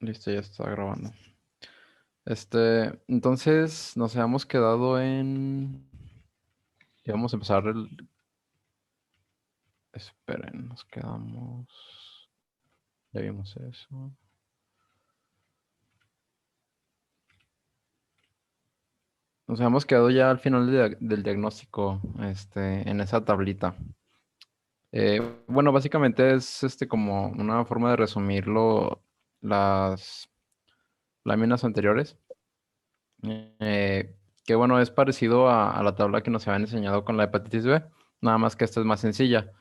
Listo, ya está grabando. Entonces nos habíamos quedado en... Íbamos a empezar el... Esperen, nos quedamos... Ya vimos eso. Nos habíamos quedado ya al final del diagnóstico, en esa tablita. Bueno, básicamente es como una forma de resumirlo las láminas anteriores. Que bueno, es parecido a la tabla que nos habían enseñado con la hepatitis B, nada más que esta es más sencilla,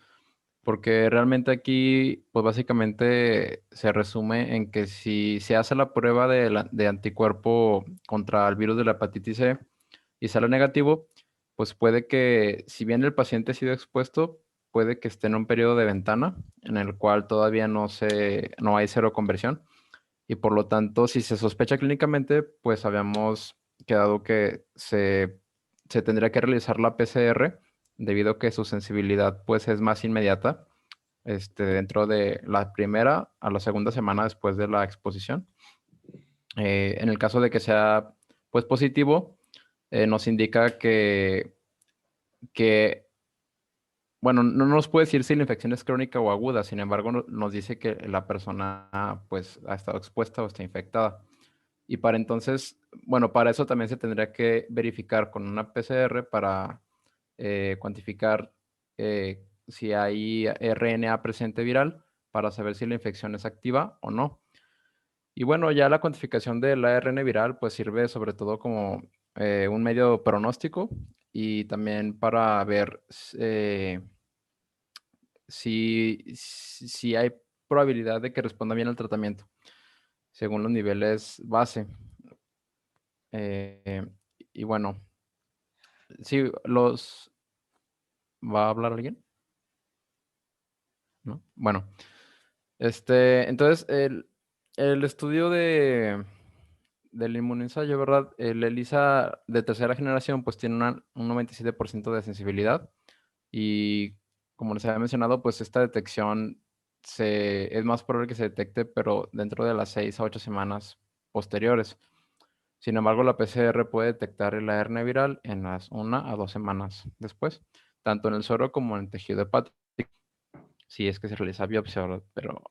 porque realmente aquí, pues básicamente se resume en que si se hace la prueba de anticuerpo contra el virus de la hepatitis C y sale negativo, pues puede que, si bien el paciente ha sido expuesto, puede que esté en un periodo de ventana en el cual todavía no hay seroconversión y por lo tanto, si se sospecha clínicamente, pues habíamos quedado que se tendría que realizar la PCR debido a que su sensibilidad pues es más inmediata dentro de la primera a la segunda semana después de la exposición. En el caso de que sea pues positivo, nos indica que bueno, no nos puede decir si la infección es crónica o aguda, sin embargo, nos dice que la persona pues ha estado expuesta o está infectada. Y para entonces, bueno, para eso también se tendría que verificar con una PCR para cuantificar si hay RNA presente viral para saber si la infección es activa o no. Y bueno, ya la cuantificación del ARN viral pues sirve sobre todo como un medio pronóstico y también para ver si hay probabilidad de que responda bien al tratamiento según los niveles base. Eh, y bueno, sí, ¿Va a hablar alguien? ¿No? Bueno, entonces el estudio del inmunensayo, ¿verdad? El ELISA de tercera generación pues tiene un 97% de sensibilidad y como les había mencionado, pues esta detección es más probable que se detecte, pero dentro de las 6 a 8 semanas posteriores. Sin embargo, la PCR puede detectar el ARN viral en las 1 a 2 semanas después, tanto en el suero como en el tejido hepático, si es que se realiza biopsia, ¿verdad?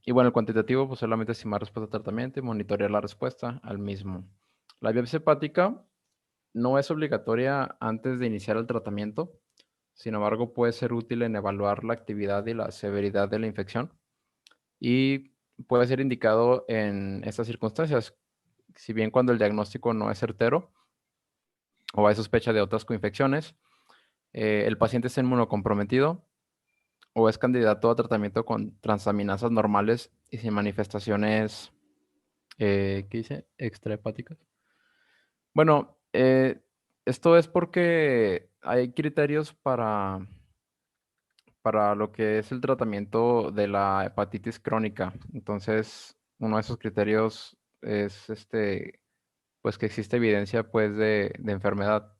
Y bueno, el cuantitativo, pues solamente estimar respuesta al tratamiento y monitorear la respuesta al mismo. La biopsia hepática no es obligatoria antes de iniciar el tratamiento, sin embargo, puede ser útil en evaluar la actividad y la severidad de la infección y puede ser indicado en estas circunstancias, si bien cuando el diagnóstico no es certero o hay sospecha de otras coinfecciones, el paciente está inmunocomprometido o es candidato a tratamiento con transaminasas normales y sin manifestaciones, ¿qué dice? Extrahepáticas. Bueno, esto es porque hay criterios para lo que es el tratamiento de la hepatitis crónica. Entonces, uno de esos criterios es pues que existe evidencia pues de enfermedad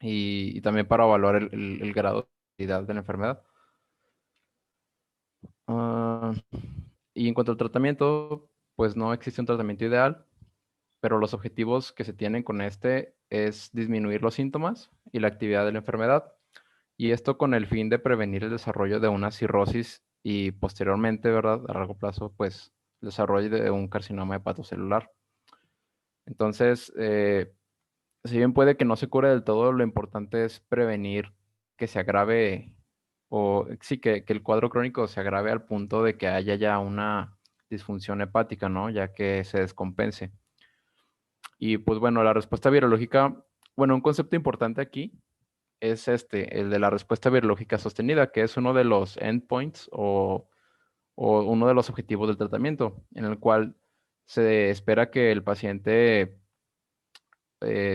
y también para evaluar el grado de gravedad de la enfermedad. Ah, y en cuanto al tratamiento, pues no existe un tratamiento ideal, pero los objetivos que se tienen con este es disminuir los síntomas y la actividad de la enfermedad, y esto con el fin de prevenir el desarrollo de una cirrosis y posteriormente, ¿verdad? A largo plazo, pues, el desarrollo de un carcinoma hepatocelular. Entonces, si bien puede que no se cure del todo, lo importante es prevenir que se agrave o sí, que el cuadro crónico se agrave al punto de que haya ya una disfunción hepática, ¿no? Ya que se descompense. Y pues bueno, la respuesta virológica, bueno, un concepto importante aquí es el de la respuesta virológica sostenida, que es uno de los endpoints o uno de los objetivos del tratamiento, en el cual se espera que el paciente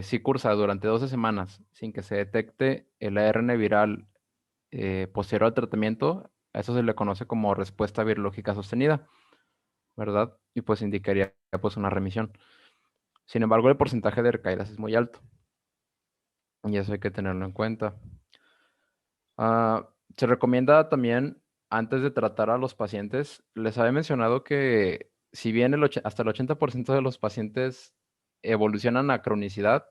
si cursa durante 12 semanas sin que se detecte el ARN viral posterior al tratamiento, a eso se le conoce como respuesta virológica sostenida, ¿verdad? Y pues indicaría pues una remisión. Sin embargo, el porcentaje de recaídas es muy alto y eso hay que tenerlo en cuenta. Se recomienda también antes de tratar a los pacientes, les había mencionado que si bien hasta el 80% de los pacientes evolucionan a cronicidad,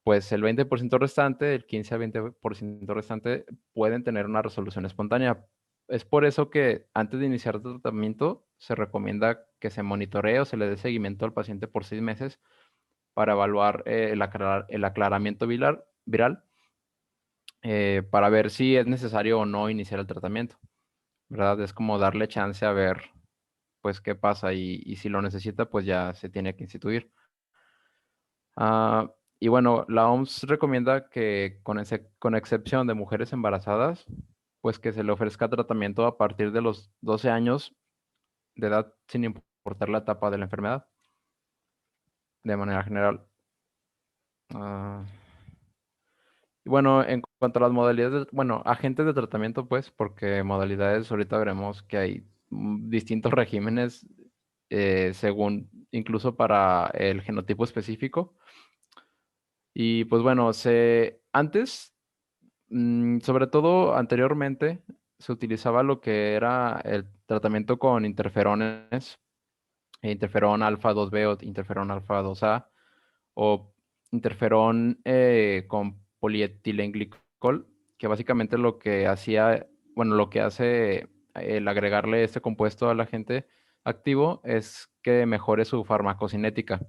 pues el 20% restante, el 15 a 20% restante, pueden tener una resolución espontánea. Es por eso que antes de iniciar el tratamiento se recomienda que se monitoree o se le dé seguimiento al paciente por 6 meses para evaluar el aclaramiento viral, para ver si es necesario o no iniciar el tratamiento, ¿verdad? Es como darle chance a ver, pues, qué pasa y si lo necesita, pues ya se tiene que instituir. Y bueno, la OMS recomienda que con excepción de mujeres embarazadas, pues que se le ofrezca tratamiento a partir de los 12 años de edad, sin importar la etapa de la enfermedad, de manera general. Ah, y bueno, en cuanto a las modalidades, bueno, agentes de tratamiento, pues, porque modalidades ahorita veremos que hay distintos regímenes, según, incluso para el genotipo específico. Y pues bueno, antes, sobre todo anteriormente, se utilizaba lo que era el tratamiento con interferones, interferón alfa 2B o interferón alfa 2A, o interferón con polietilenglicol, que básicamente lo que hacía, bueno, lo que hace el agregarle este compuesto al agente activo es que mejore su farmacocinética.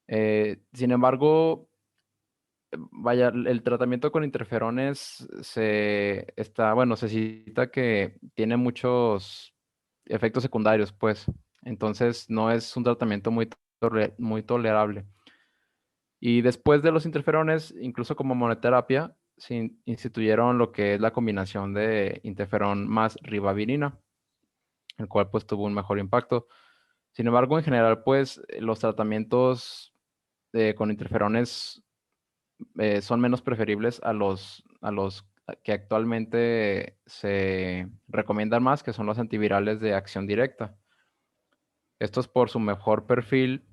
Sin embargo, vaya, el tratamiento con interferones bueno, se cita que tiene muchos efectos secundarios, pues. Entonces, no es un tratamiento muy tolerable. Y después de los interferones, incluso como monoterapia, se instituyeron lo que es la combinación de interferón más ribavirina, el cual pues tuvo un mejor impacto. Sin embargo, en general, pues los tratamientos con interferones son menos preferibles a los que actualmente se recomiendan más, que son los antivirales de acción directa. Estos por su mejor perfil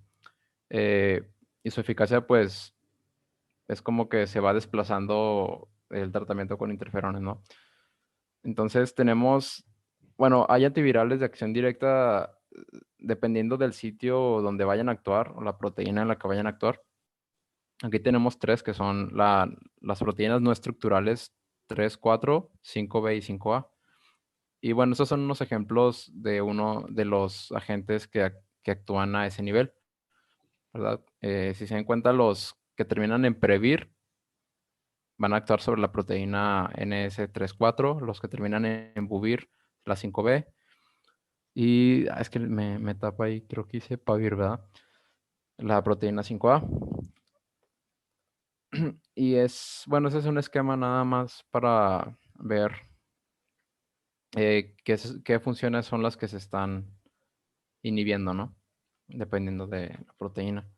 y su eficacia, pues es como que se va desplazando el tratamiento con interferones, ¿no? Entonces tenemos, bueno, hay antivirales de acción directa dependiendo del sitio donde vayan a actuar o la proteína en la que vayan a actuar. Aquí tenemos tres que son las proteínas no estructurales 3, 4, 5B y 5A. Y bueno, esos son unos ejemplos de uno de los agentes que actúan a ese nivel, ¿verdad? Si se dan cuenta, los que terminan en Previr van a actuar sobre la proteína NS3-4, los que terminan en Buvir, la 5B. Y es que me tapa ahí, creo que hice Pavir, ¿verdad? La proteína 5A. Y bueno, ese es un esquema nada más para ver qué funciones son las que se están inhibiendo, ¿no? Dependiendo de la proteína.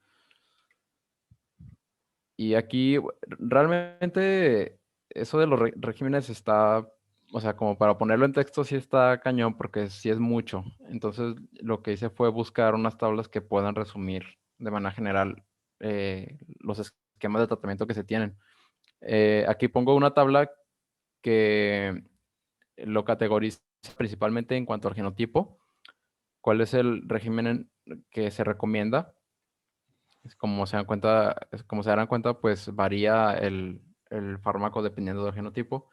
Y aquí realmente eso de los regímenes está, o sea, como para ponerlo en texto sí está cañón porque sí es mucho. Entonces lo que hice fue buscar unas tablas que puedan resumir de manera general los esquemas de tratamiento que se tienen. Aquí pongo una tabla que lo categoriza principalmente en cuanto al genotipo, cuál es el régimen que se recomienda. Como se darán cuenta, pues varía el fármaco dependiendo del genotipo.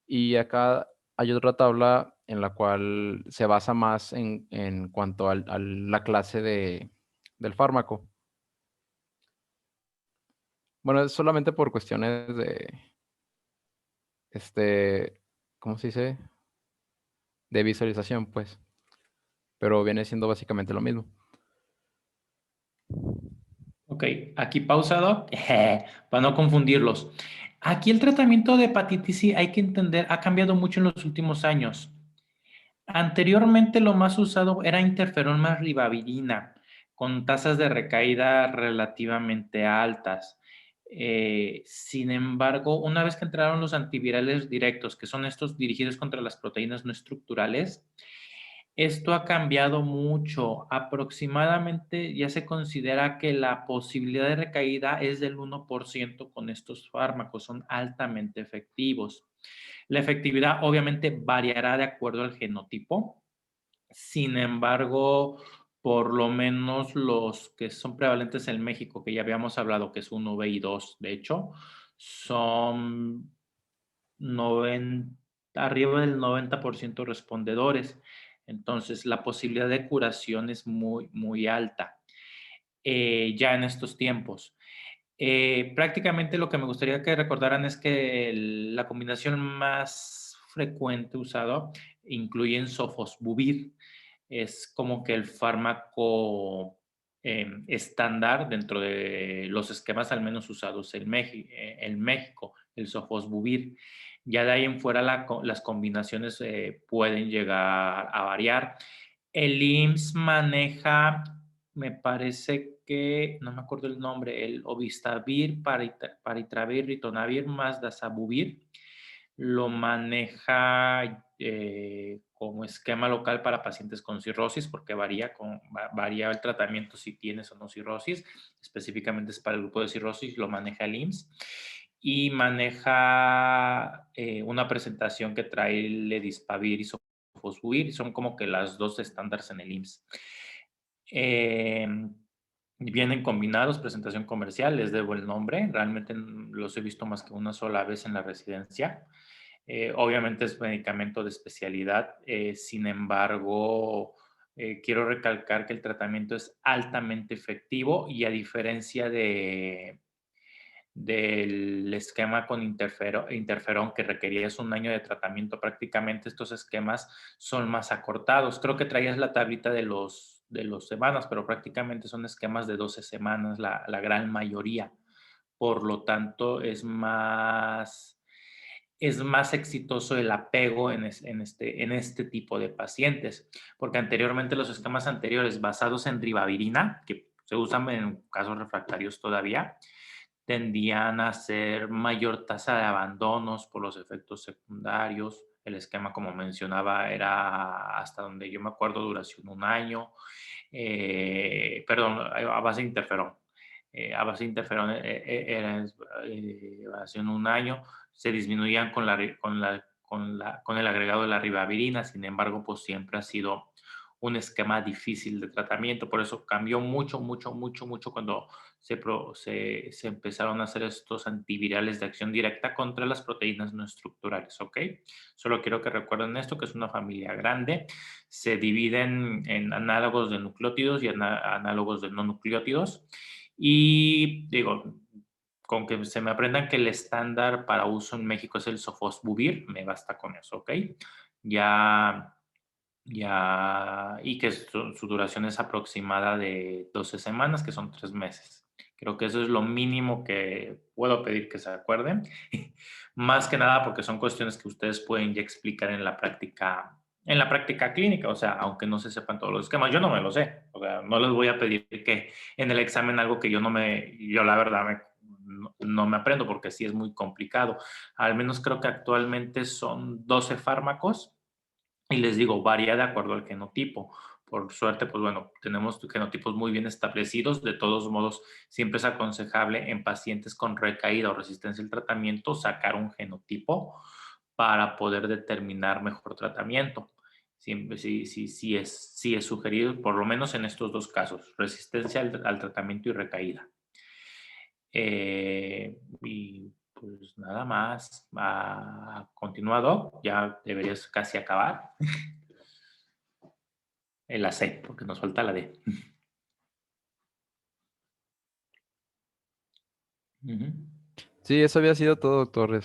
Y acá hay otra tabla en la cual se basa más en cuanto a la clase del fármaco. Bueno, es solamente por cuestiones este, ¿cómo se dice? De visualización, pues. Pero viene siendo básicamente lo mismo. Ok, aquí pausado, para no confundirlos. Aquí el tratamiento de hepatitis C hay que entender, ha cambiado mucho en los últimos años. Anteriormente lo más usado era interferón más ribavirina, con tasas de recaída relativamente altas. Sin embargo, una vez que entraron los antivirales directos, que son estos dirigidos contra las proteínas no estructurales, esto ha cambiado mucho. Aproximadamente ya se considera que la posibilidad de recaída es del 1% con estos fármacos, son altamente efectivos. La efectividad obviamente variará de acuerdo al genotipo. Sin embargo, por lo menos los que son prevalentes en México, que ya habíamos hablado, que es 1B y 2, de hecho, son 90, arriba del 90% respondedores. Entonces, la posibilidad de curación es muy, muy alta ya en estos tiempos. Prácticamente lo que me gustaría que recordaran es que la combinación más frecuente usada incluye sofosbuvir. Es como que el fármaco estándar dentro de los esquemas al menos usados en México, el sofosbuvir. Ya de ahí en fuera las combinaciones pueden llegar a variar. El IMSS maneja, me parece que, no me acuerdo el nombre, el Obistavir, Paritravir, Ritonavir, más Dazabuvir. Lo maneja como esquema local para pacientes con cirrosis, porque varía el tratamiento si tienes o no cirrosis. Específicamente es para el grupo de cirrosis, lo maneja el IMSS. Y maneja una presentación que trae Ledispavir y Sofosbuvir. Son como que las dos estándares en el IMSS. Vienen combinados, presentación comercial, les debo el nombre. Realmente los he visto más que una sola vez en la residencia. Obviamente es medicamento de especialidad, sin embargo, quiero recalcar que el tratamiento es altamente efectivo y a diferencia del esquema con interferón que requerías un año de tratamiento, prácticamente estos esquemas son más acortados. Creo que traías la tablita de los semanas, pero prácticamente son esquemas de 12 semanas la gran mayoría. Por lo tanto, es más exitoso el apego en este tipo de pacientes, porque anteriormente los esquemas anteriores basados en ribavirina, que se usan en casos refractarios todavía, tendían a ser mayor tasa de abandonos por los efectos secundarios. El esquema, como mencionaba, era hasta donde yo me acuerdo, duración un año, perdón, a base de interferón. A base de interferón era duración un año, se disminuían con el agregado de la ribavirina. Sin embargo, pues siempre ha sido un esquema difícil de tratamiento, por eso cambió mucho, mucho, mucho, mucho cuando se empezaron a hacer estos antivirales de acción directa contra las proteínas no estructurales, ¿ok? Solo quiero que recuerden esto, que es una familia grande, se dividen en análogos de nucleótidos y análogos de no nucleótidos, y digo, con que se me aprendan que el estándar para uso en México es el sofosbuvir, me basta con eso, ¿ok? Y que su duración es aproximada de 12 semanas, que son 3 meses. Creo que eso es lo mínimo que puedo pedir que se acuerden. Más que nada porque son cuestiones que ustedes pueden ya explicar en la práctica clínica. O sea, aunque no se sepan todos los esquemas, yo no me lo sé. O sea, no les voy a pedir que en el examen algo que yo la verdad no me aprendo, porque sí es muy complicado. Al menos creo que actualmente son 12 fármacos. Y les digo, varía de acuerdo al genotipo. Por suerte, pues bueno, tenemos genotipos muy bien establecidos. De todos modos, siempre es aconsejable en pacientes con recaída o resistencia al tratamiento sacar un genotipo para poder determinar mejor tratamiento. Siempre sí es sugerido, por lo menos en estos dos casos, resistencia al tratamiento y recaída. Y pues nada más. Continuado, ya deberías casi acabar. La C, porque nos falta la D. Ujú. Sí, eso había sido todo, doctor.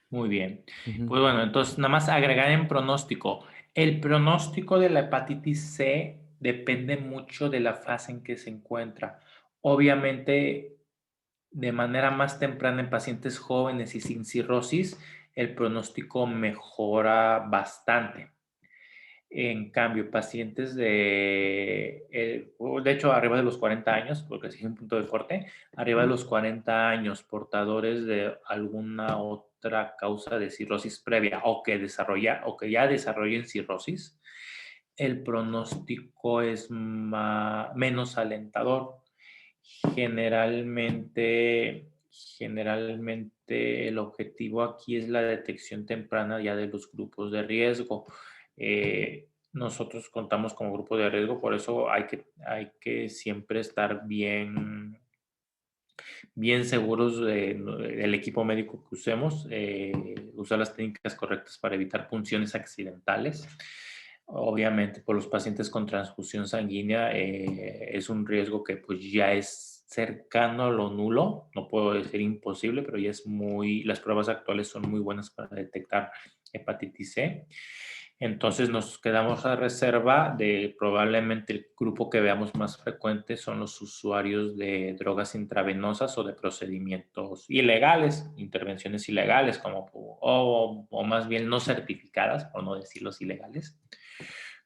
Muy bien. Ujú. Pues bueno, entonces nada más agregar en pronóstico. El pronóstico de la hepatitis C depende mucho de la fase en que se encuentra. Obviamente, de manera más temprana en pacientes jóvenes y sin cirrosis, el pronóstico mejora bastante. En cambio, pacientes de hecho, arriba de los 40 años, porque es un punto de corte, arriba de los 40 años, portadores de alguna otra causa de cirrosis previa o que ya desarrollen cirrosis, el pronóstico es menos alentador. Generalmente, Generalmente el objetivo aquí es la detección temprana ya de los grupos de riesgo. Nosotros contamos como grupo de riesgo, por eso hay que siempre estar bien seguros del equipo médico que usemos, usar las técnicas correctas para evitar punciones accidentales. Obviamente, por los pacientes con transfusión sanguínea es un riesgo que pues ya es cercano a lo nulo, no puedo decir imposible, pero ya es las pruebas actuales son muy buenas para detectar hepatitis C. Entonces nos quedamos a reserva de probablemente el grupo que veamos más frecuente son los usuarios de drogas intravenosas o de procedimientos ilegales, intervenciones ilegales, o más bien no certificadas, por no decirlos ilegales,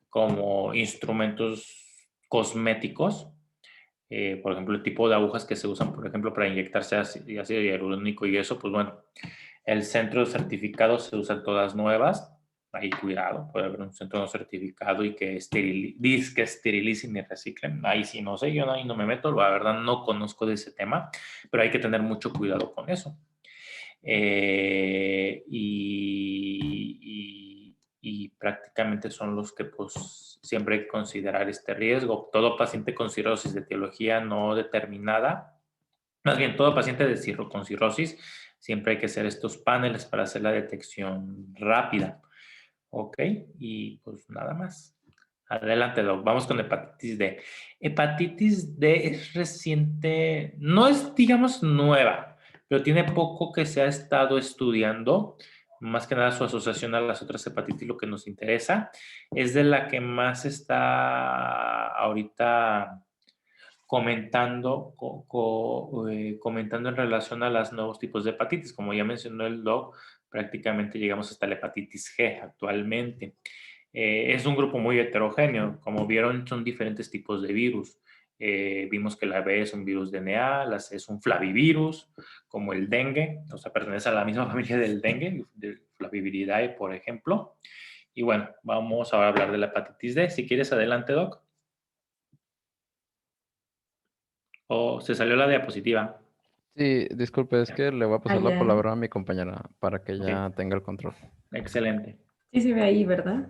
como instrumentos cosméticos, por ejemplo, el tipo de agujas que se usan, por ejemplo, para inyectarse ácido hialurónico y eso, pues bueno, el centro certificado se usan todas nuevas. Ahí cuidado, puede haber un centro no certificado y que esterilicen y reciclen. Ahí sí no sé, yo ahí no me meto, la verdad no conozco de ese tema, pero hay que tener mucho cuidado con eso. Y prácticamente son los que pues siempre hay que considerar este riesgo. Todo paciente con cirrosis de etiología no determinada, más bien todo paciente con cirrosis, siempre hay que hacer estos paneles para hacer la detección rápida. Ok, y pues nada más. Adelante, Doc. Vamos con hepatitis D. Hepatitis D es reciente, no es, digamos, nueva, pero tiene poco que se ha estado estudiando. Más que nada su asociación a las otras hepatitis, lo que nos interesa, es de la que más está ahorita comentando en relación a los nuevos tipos de hepatitis. Como ya mencionó el doc, prácticamente llegamos hasta la hepatitis G actualmente. Es un grupo muy heterogéneo. Como vieron, son diferentes tipos de virus. Vimos que la B es un virus DNA, la C es un flavivirus, como el dengue, o sea, pertenece a la misma familia del dengue, del Flaviviridae, por ejemplo. Y bueno, vamos ahora a hablar de la hepatitis D. Si quieres, adelante, Doc. O se salió la diapositiva. Sí, disculpe, es que le voy a pasar la Allá. palabra a mi compañera para que Ok, ya tenga el control. excelente. Sí se ve ahí, ¿verdad?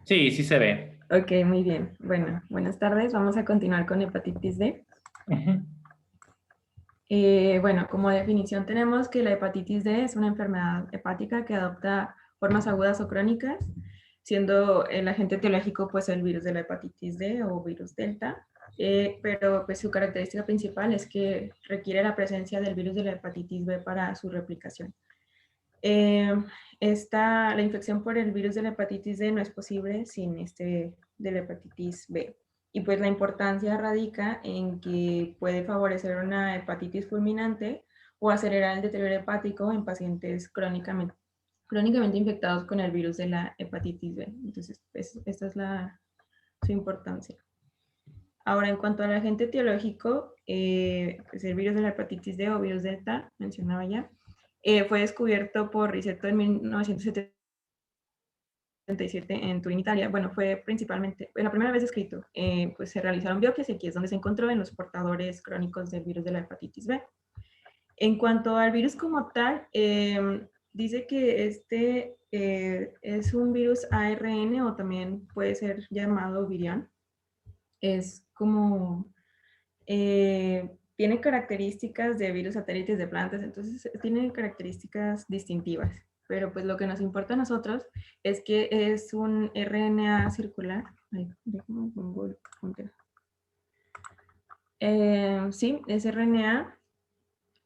Sí, sí se ve. Ok, muy bien. Bueno, buenas tardes. Vamos a continuar con hepatitis D. Ujú. Bueno, como definición tenemos que la hepatitis D es una enfermedad hepática que adopta formas agudas o crónicas, siendo el agente etiológico pues el virus de la hepatitis D o virus delta, pero pues su característica principal es que requiere la presencia del virus de la hepatitis B para su replicación. La infección por el virus de la hepatitis D no es posible sin de la hepatitis B. Y pues la importancia radica en que puede favorecer una hepatitis fulminante o acelerar el deterioro hepático en pacientes crónicamente infectados con el virus de la hepatitis B. Entonces, pues, esta es su importancia. Ahora, en cuanto al agente etiológico, pues el virus de la hepatitis D o virus delta, mencionaba ya, fue descubierto por Risetto en 1977 en Turín, Italia. Bueno, fue principalmente, la primera vez escrito, pues se realizaron biopsias y aquí es donde se encontró en los portadores crónicos del virus de la hepatitis B. En cuanto al virus como tal, dice que es un virus ARN o también puede ser llamado virión. Es como tiene características de virus satélites de plantas, entonces tiene características distintivas. Pero pues lo que nos importa a nosotros es que es un RNA circular. Ay, déjame pongo el punto. Sí, es RNA.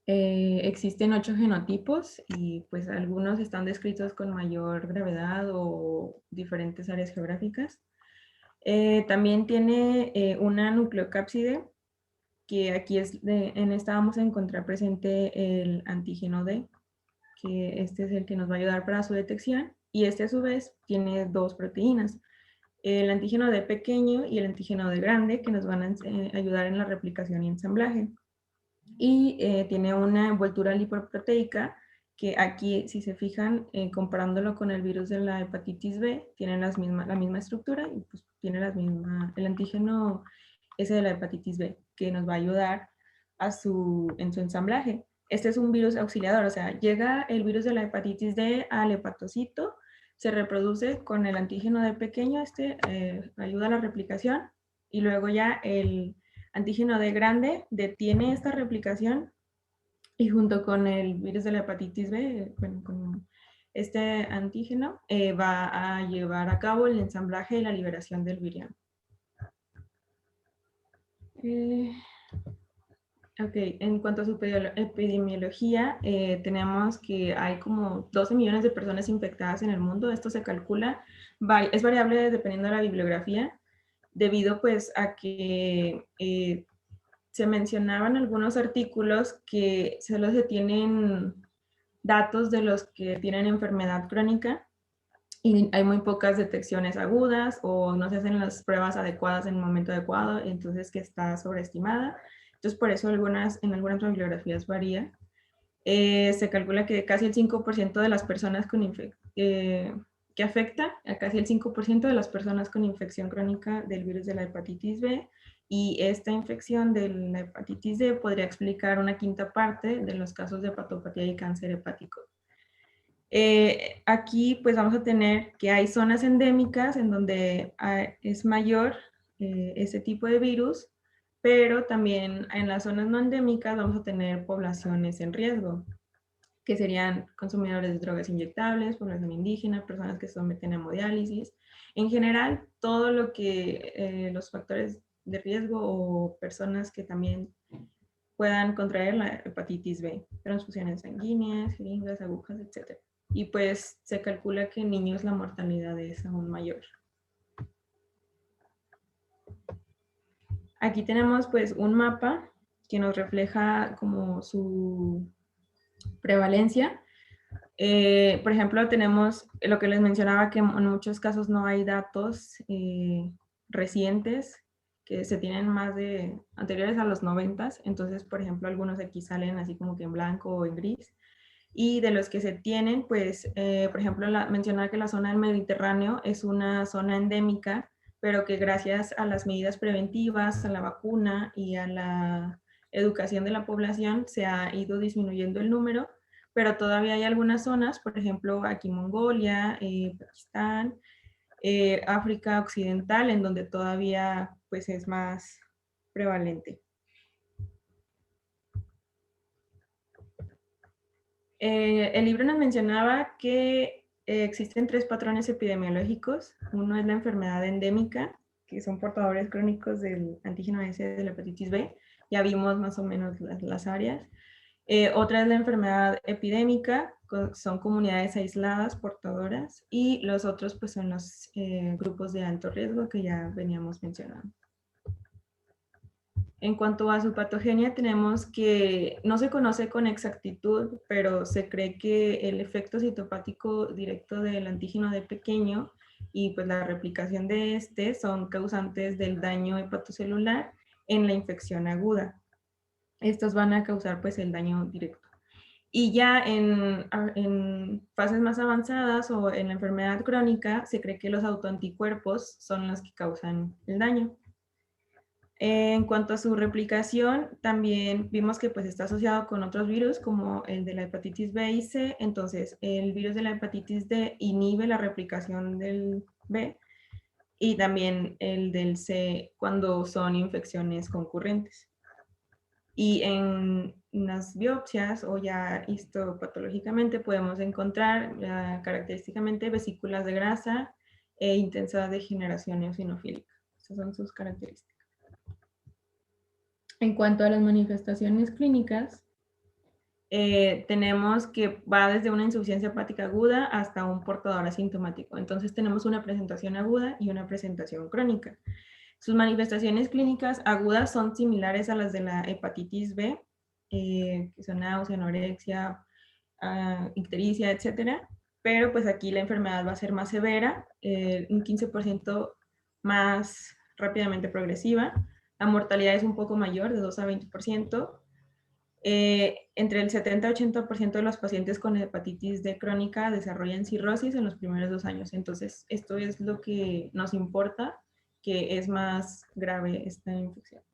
Existen 8 genotipos y pues algunos están descritos con mayor gravedad o diferentes áreas geográficas. También tiene una nucleocápside que aquí en esta vamos a encontrar presente el antígeno D, que este es el que nos va a ayudar para su detección, y este a su vez tiene dos proteínas, el antígeno D pequeño y el antígeno D grande, que nos van a ayudar en la replicación y ensamblaje. Y tiene una envoltura lipoproteica, que aquí, si se fijan, comparándolo con el virus de la hepatitis B, tienen la misma estructura y pues tiene el antígeno ese de la hepatitis B, que nos va a ayudar en su ensamblaje. Este es un virus auxiliador, o sea, llega el virus de la hepatitis D al hepatocito, se reproduce con el antígeno D pequeño, ayuda a la replicación, y luego ya el antígeno D grande detiene esta replicación y junto con el virus de la hepatitis B, bueno, con este antígeno, va a llevar a cabo el ensamblaje y la liberación del virión. Ok, en cuanto a su epidemiología, tenemos que hay como 12 millones de personas infectadas en el mundo. Esto se calcula, es variable dependiendo de la bibliografía, debido pues a que se mencionaban algunos artículos que solo se tienen datos de los que tienen enfermedad crónica y hay muy pocas detecciones agudas o no se hacen las pruebas adecuadas en el momento adecuado, entonces que está sobreestimada. Entonces por eso en algunas bibliografías varía. Se calcula que casi el 5% de las personas que afecta a casi el 5% de las personas con infección crónica del virus de la hepatitis B, y esta infección de la hepatitis D podría explicar una quinta parte de los casos de hepatopatía y cáncer hepático. Aquí pues vamos a tener que hay zonas endémicas en donde es mayor ese tipo de virus, pero también en las zonas no endémicas vamos a tener poblaciones en riesgo, que serían consumidores de drogas inyectables, población indígena, personas que se someten a hemodiálisis. En general, todo lo que los factores de riesgo o personas que también puedan contraer la hepatitis B, transfusiones sanguíneas, jeringas, agujas, etc. Y pues se calcula que en niños la mortalidad es aún mayor. Aquí tenemos pues un mapa que nos refleja como su prevalencia. Por ejemplo, tenemos lo que les mencionaba, que en muchos casos no hay datos recientes, que se tienen más de anteriores a los 90, entonces, por ejemplo, algunos aquí salen así como que en blanco o en gris, y de los que se tienen, pues, por ejemplo, mencionar que la zona del Mediterráneo es una zona endémica, pero que gracias a las medidas preventivas, a la vacuna y a la educación de la población se ha ido disminuyendo el número, pero todavía hay algunas zonas, por ejemplo, aquí Mongolia, Pakistán, África Occidental, en donde todavía pues es más prevalente. El libro nos mencionaba que existen 3 patrones epidemiológicos. Uno es la enfermedad endémica, que son portadores crónicos del antígeno S de la hepatitis B. Ya vimos más o menos las áreas. Otra es la enfermedad epidémica, son comunidades aisladas portadoras, y los otros pues son los grupos de alto riesgo que ya veníamos mencionando. En cuanto a su patogenia, tenemos que no se conoce con exactitud, pero se cree que el efecto citopático directo del antígeno D pequeño y pues la replicación de este son causantes del daño hepatocelular en la infección aguda. Estos van a causar pues el daño directo. Y ya en fases más avanzadas o en la enfermedad crónica, se cree que los autoanticuerpos son los que causan el daño. En cuanto a su replicación, también vimos que pues está asociado con otros virus como el de la hepatitis B y C. Entonces, el virus de la hepatitis D inhibe la replicación del B y también el del C cuando son infecciones concurrentes. Y en las biopsias o ya histopatológicamente podemos encontrar característicamente vesículas de grasa e intensa degeneración eosinofílica. Esas son sus características. En cuanto a las manifestaciones clínicas, tenemos que va desde una insuficiencia hepática aguda hasta un portador asintomático. Entonces tenemos una presentación aguda y una presentación crónica. Sus manifestaciones clínicas agudas son similares a las de la hepatitis B, que son náusea, anorexia, ictericia, etc. Pero pues aquí la enfermedad va a ser más severa, un 15% más rápidamente progresiva. La mortalidad es un poco mayor, de 2 a 20%. Entre el 70 y 80% de los pacientes con hepatitis D crónica desarrollan cirrosis en los primeros 2 años. Entonces, esto es lo que nos importa, que es más grave esta infección.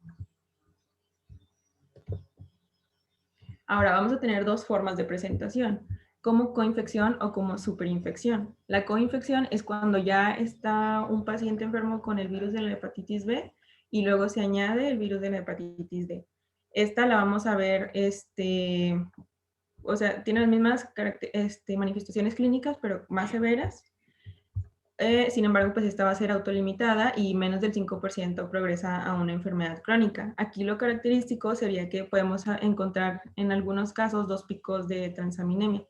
Ahora vamos a tener dos formas de presentación, como coinfección o como superinfección. La coinfección es cuando ya está un paciente enfermo con el virus de la hepatitis B y luego se añade el virus de la hepatitis D. Esta la vamos a ver, o sea, tiene las mismas manifestaciones clínicas, pero más severas. Sin embargo, pues esta va a ser autolimitada y menos del 5% progresa a una enfermedad crónica. Aquí lo característico sería que podemos encontrar en algunos casos 2 picos de transaminemia.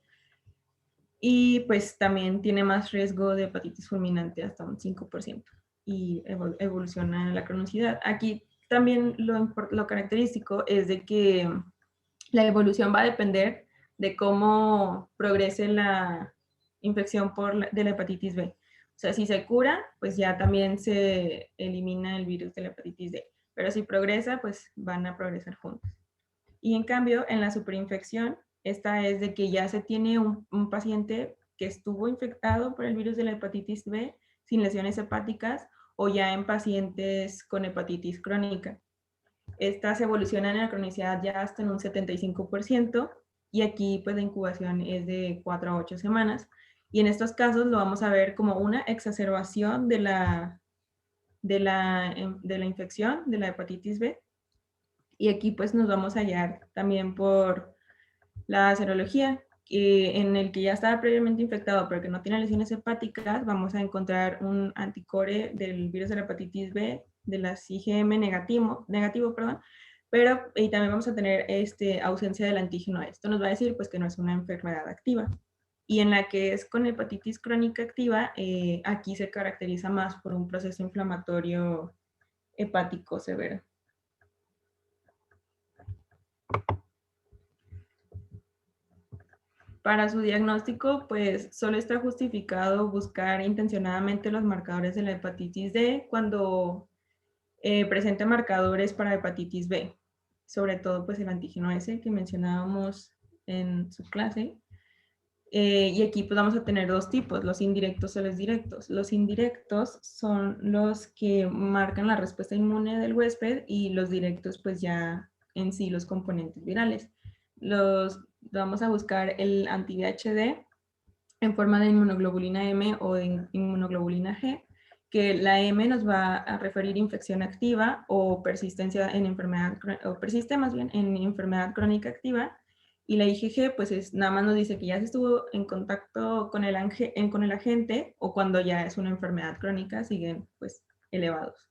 Y pues también tiene más riesgo de hepatitis fulminante, hasta un 5%, y evoluciona la cronicidad. Aquí también lo característico es de que la evolución va a depender de cómo progrese la infección de la hepatitis B. O sea, si se cura, pues ya también se elimina el virus de la hepatitis D. Pero si progresa, pues van a progresar juntos. Y en cambio, en la superinfección, esta es de que ya se tiene un paciente que estuvo infectado por el virus de la hepatitis B sin lesiones hepáticas o ya en pacientes con hepatitis crónica. Estas evolucionan en la cronicidad ya hasta en un 75% y aquí pues la incubación es de 4 a 8 semanas. Y en estos casos lo vamos a ver como una exacerbación de la infección de la hepatitis B. Y aquí pues nos vamos a hallar también por la serología, en el que ya estaba previamente infectado pero que no tiene lesiones hepáticas, vamos a encontrar un anticore del virus de la hepatitis B, de la IgM negativo, perdón, pero y también vamos a tener ausencia del antígeno. Esto nos va a decir pues que no es una enfermedad activa. Y en la que es con hepatitis crónica activa, aquí se caracteriza más por un proceso inflamatorio hepático severo. Para su diagnóstico, pues solo está justificado buscar intencionadamente los marcadores de la hepatitis D cuando presenta marcadores para hepatitis B, sobre todo pues el antígeno S que mencionábamos en su clase. Y aquí pues vamos a tener dos tipos, los indirectos o los directos. Los indirectos son los que marcan la respuesta inmune del huésped y los directos pues ya en sí los componentes virales. Vamos a buscar el anti-VHD en forma de inmunoglobulina M o de inmunoglobulina G, que la M nos va a referir infección activa o persistencia en enfermedad, o persiste más bien en enfermedad crónica activa, y la IgG pues nada más nos dice que ya se estuvo en contacto con el agente o cuando ya es una enfermedad crónica siguen pues elevados.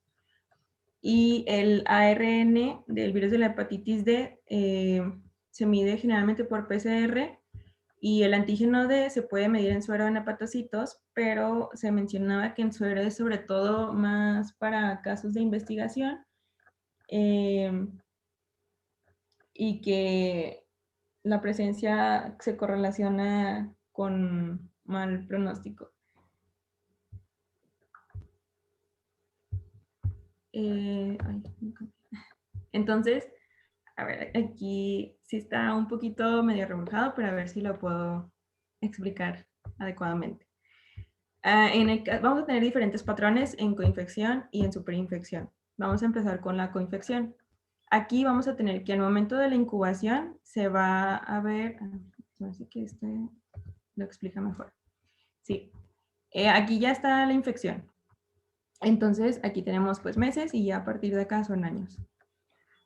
Y el ARN del virus de la hepatitis D se mide generalmente por PCR y el antígeno D se puede medir en suero en hepatocitos, pero se mencionaba que en suero es sobre todo más para casos de investigación y que la presencia se correlaciona con mal pronóstico. Entonces, a ver, aquí sí está un poquito medio remojado, pero a ver si lo puedo explicar adecuadamente. Vamos a tener diferentes patrones en coinfección y en superinfección. Vamos a empezar con la coinfección. Aquí vamos a tener que al momento de la incubación se va a ver, así que lo explica mejor. Sí, aquí ya está la infección. Entonces aquí tenemos pues meses y ya a partir de acá son años.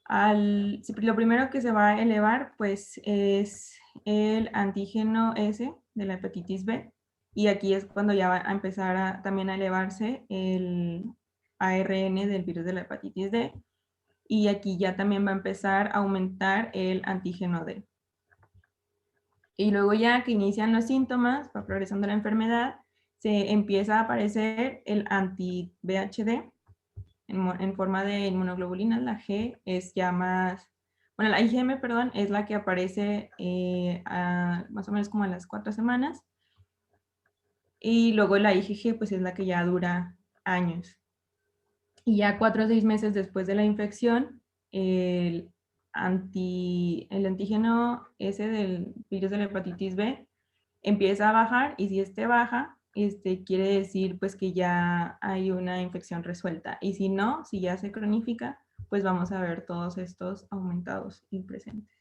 Lo primero que se va a elevar pues es el antígeno S de la hepatitis B y aquí es cuando ya va a empezar también a elevarse el ARN del virus de la hepatitis D y aquí ya también va a empezar a aumentar el antígeno D. Y luego ya que inician los síntomas, va progresando la enfermedad, se empieza a aparecer el anti-VHD en forma de inmunoglobulinas. La G es ya más, bueno, la IgM, perdón, es la que aparece más o menos como a las 4 semanas. Y luego la IgG, pues es la que ya dura años. Y ya 4 o 6 meses después de la infección, el antígeno S del virus de la hepatitis B empieza a bajar y si este baja, quiere decir pues que ya hay una infección resuelta. Y si no, si ya se cronifica, pues vamos a ver todos estos aumentados y presentes.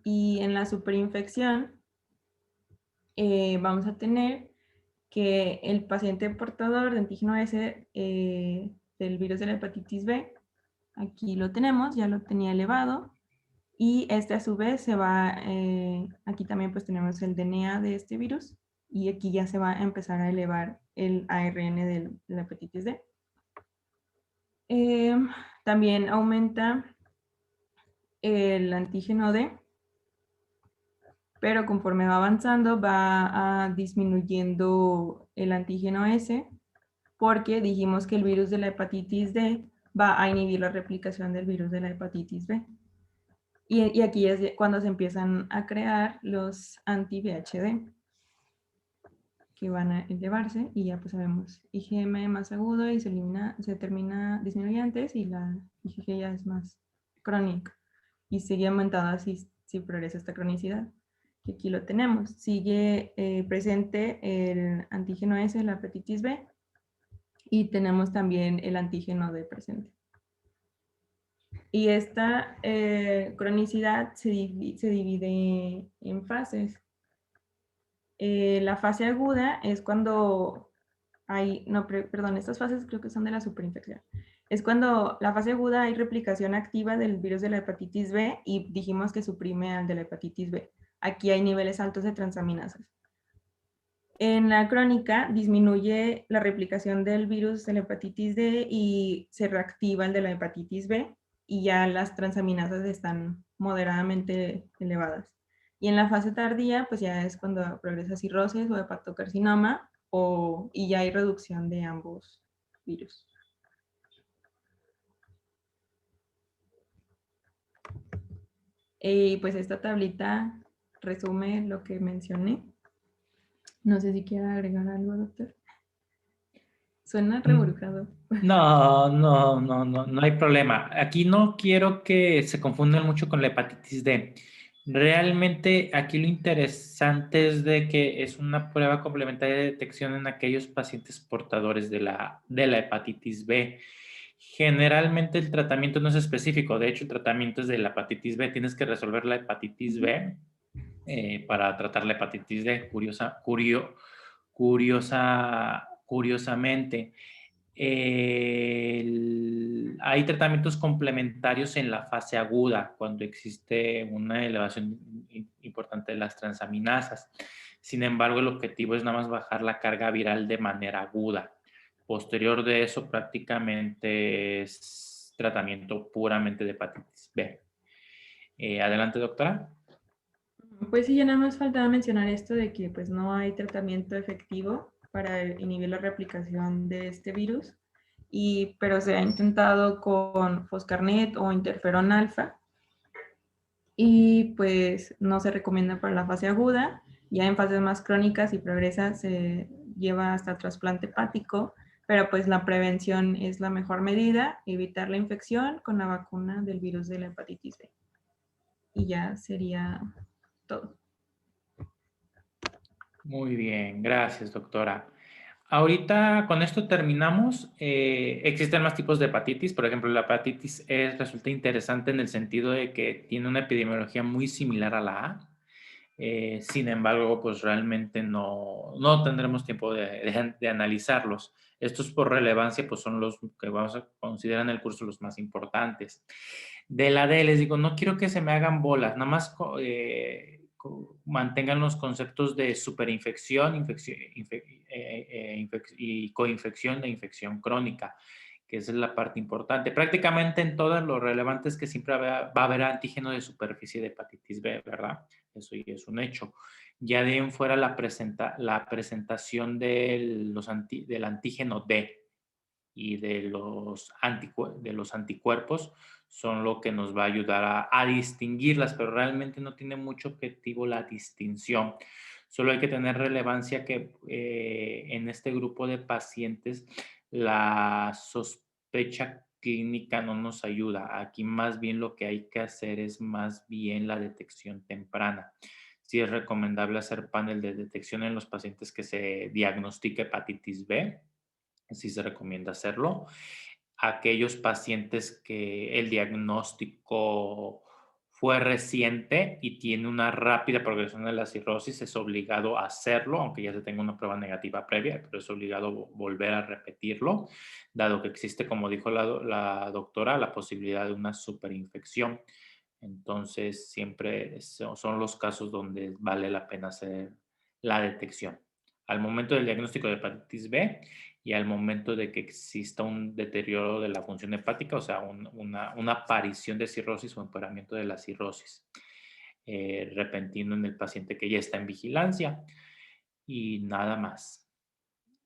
Y en la superinfección vamos a tener que el paciente portador de antígeno S del virus de la hepatitis B, aquí lo tenemos, ya lo tenía elevado, y este a su vez se va, aquí también pues tenemos el DNA de este virus, y aquí ya se va a empezar a elevar el ARN de la hepatitis D. También aumenta el antígeno D, pero conforme va avanzando va disminuyendo el antígeno S, porque dijimos que el virus de la hepatitis D va a inhibir la replicación del virus de la hepatitis B. Y aquí es cuando se empiezan a crear los anti-VHD, que van a elevarse, y ya pues sabemos, IgM más agudo y se termina disminuyendo antes, y la IgG ya es más crónica, y sigue aumentando así si progresa esta cronicidad. Que aquí lo tenemos, sigue presente el antígeno S de la hepatitis B, y tenemos también el antígeno D presente. Y esta cronicidad se divide en fases. La fase aguda es cuando hay, no, perdón, estas fases creo que son de la superinfección. Es cuando la fase aguda hay replicación activa del virus de la hepatitis B y dijimos que suprime al de la hepatitis B. Aquí hay niveles altos de transaminasas. En la crónica disminuye la replicación del virus de la hepatitis D y se reactiva el de la hepatitis B, y ya las transaminasas están moderadamente elevadas. Y en la fase tardía, pues ya es cuando progresa cirrosis o hepatocarcinoma, y ya hay reducción de ambos virus. Y pues esta tablita resume lo que mencioné. No sé si quiera agregar algo, doctor. Suena reburujado. No hay problema. Aquí no quiero que se confundan mucho con la hepatitis D. Realmente aquí lo interesante es de que es una prueba complementaria de detección en aquellos pacientes portadores de la hepatitis B. Generalmente el tratamiento no es específico, de hecho el tratamiento es de la hepatitis B. Tienes que resolver la hepatitis B para tratar la hepatitis D, curiosamente. Hay tratamientos complementarios en la fase aguda, cuando existe una elevación importante de las transaminasas. Sin embargo, el objetivo es nada más bajar la carga viral de manera aguda. Posterior de eso, prácticamente es tratamiento puramente de hepatitis B. Adelante, doctora. Pues sí, ya nada más faltaba mencionar esto de que pues no hay tratamiento efectivo para inhibir la replicación de este virus, pero se ha intentado con foscarnet o interferón alfa, y pues no se recomienda para la fase aguda. Ya en fases más crónicas y progresa se lleva hasta trasplante hepático, pero pues la prevención es la mejor medida, evitar la infección con la vacuna del virus de la hepatitis B. Y ya sería todo. Muy bien, gracias, doctora. Ahorita con esto terminamos. Existen más tipos de hepatitis. Por ejemplo, la hepatitis E resulta interesante en el sentido de que tiene una epidemiología muy similar a la A. Sin embargo, pues realmente no tendremos tiempo de analizarlos. Estos por relevancia, pues son los que vamos a considerar en el curso los más importantes. De la D, les digo, no quiero que se me hagan bolas, nada más mantengan los conceptos de superinfección, y coinfección e infección crónica, que esa es la parte importante. Prácticamente en todas lo relevante es que siempre va a haber antígeno de superficie de hepatitis B, ¿verdad? Eso ya es un hecho. Ya de en fuera la presentación del antígeno D y de los anticuerpos son lo que nos va a ayudar a distinguirlas, pero realmente no tiene mucho objetivo la distinción. Solo hay que tener relevancia que en este grupo de pacientes la sospecha clínica no nos ayuda. Aquí más bien lo que hay que hacer es más bien la detección temprana. Sí es recomendable hacer panel de detección en los pacientes que se diagnostique hepatitis B. Sí se recomienda hacerlo. Aquellos pacientes que el diagnóstico fue reciente y tiene una rápida progresión de la cirrosis, es obligado a hacerlo, aunque ya se tenga una prueba negativa previa, pero es obligado volver a repetirlo, dado que existe, como dijo la doctora, la posibilidad de una superinfección. Entonces, siempre son los casos donde vale la pena hacer la detección. Al momento del diagnóstico de hepatitis B y al momento de que exista un deterioro de la función hepática, o sea, una aparición de cirrosis o empeoramiento de la cirrosis repentino en el paciente que ya está en vigilancia. Y nada más.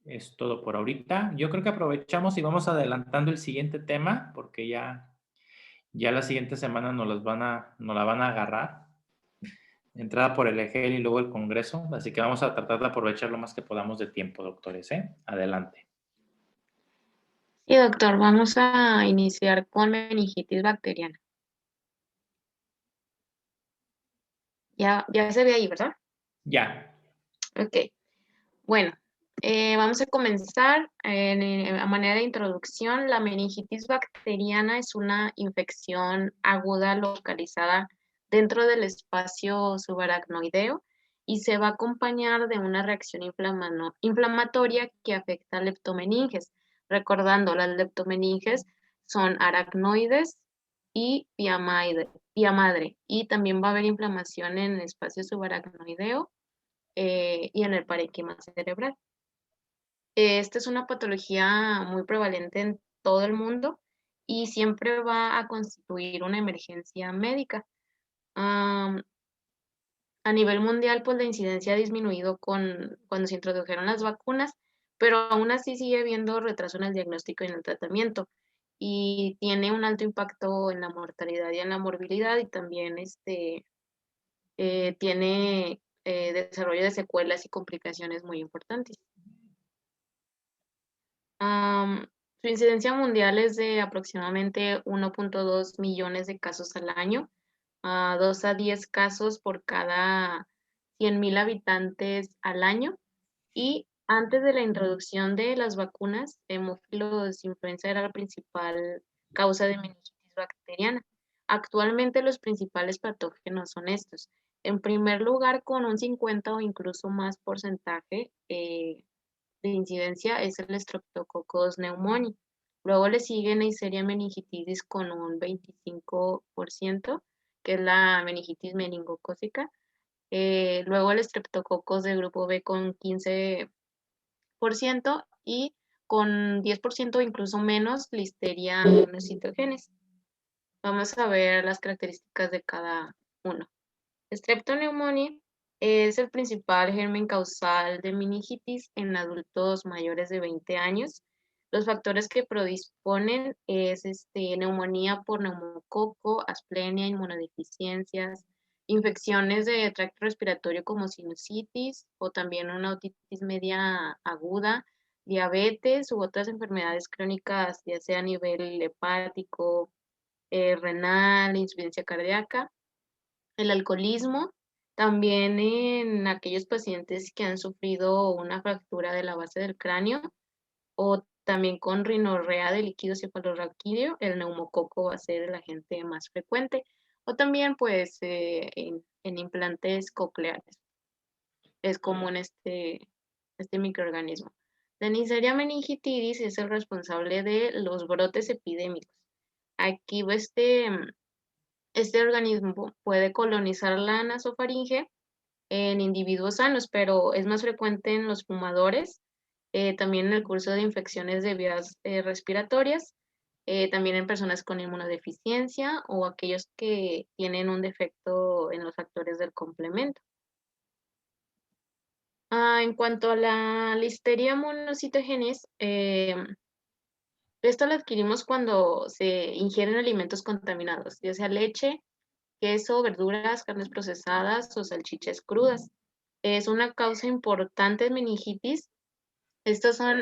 Es todo por ahorita. Yo creo que aprovechamos y vamos adelantando el siguiente tema porque ya la siguiente semana nos la van a agarrar. Entrada por el EGEL y luego el Congreso. Así que vamos a tratar de aprovechar lo más que podamos de tiempo, doctores. Adelante. Sí, doctor, vamos a iniciar con meningitis bacteriana. Ya se ve ahí, ¿verdad? Ya. Ok. Bueno, vamos a comenzar a manera de introducción. La meningitis bacteriana es una infección aguda localizada dentro del espacio subaracnoideo y se va a acompañar de una reacción inflamatoria que afecta al leptomeninges. Recordando, las leptomeninges son aracnoides y vía madre. Y también va a haber inflamación en el espacio subaracnoideo y en el parénquima cerebral. Esta es una patología muy prevalente en todo el mundo y siempre va a constituir una emergencia médica. A nivel mundial, pues la incidencia ha disminuido cuando se introdujeron las vacunas, pero aún así sigue habiendo retraso en el diagnóstico y en el tratamiento y tiene un alto impacto en la mortalidad y en la morbilidad y también tiene desarrollo de secuelas y complicaciones muy importantes. Su incidencia mundial es de aproximadamente 1.2 millones de casos al año, 2 a 10 casos por cada 100,000 habitantes al año. Y antes de la introducción de las vacunas, hemófilos influenza era la principal causa de meningitis bacteriana. Actualmente los principales patógenos son estos. En primer lugar, con un 50 o incluso más porcentaje de incidencia es el Streptococcus pneumoniae. Luego le sigue Neisseria meningitidis con un 25%, que es la meningitis meningocócica. Luego el Streptococcus de grupo B con 15% y con 10% o incluso menos Listeria monocytogenes. Vamos a ver las características de cada uno. Streptoneumoniae es el principal germen causal de meningitis en adultos mayores de 20 años. Los factores que predisponen es neumonía por neumococo, asplenia, inmunodeficiencias, infecciones de tracto respiratorio como sinusitis o también una otitis media aguda, diabetes u otras enfermedades crónicas, ya sea a nivel hepático, renal, insuficiencia cardíaca. El alcoholismo, también en aquellos pacientes que han sufrido una fractura de la base del cráneo o también con rinorrea de líquido cefalorraquídeo, el neumococo va a ser el agente más frecuente. O también pues en implantes cocleares. Es común este microorganismo. La Neisseria meningitidis es el responsable de los brotes epidémicos. Aquí este organismo puede colonizar la nasofaringe en individuos sanos, pero es más frecuente en los fumadores, también en el curso de infecciones de vías respiratorias, también en personas con inmunodeficiencia o aquellos que tienen un defecto en los factores del complemento. En cuanto a la Listeria monocytogenes, esto lo adquirimos cuando se ingieren alimentos contaminados, ya sea leche, queso, verduras, carnes procesadas o salchichas crudas. Es una causa importante de meningitis. Estos son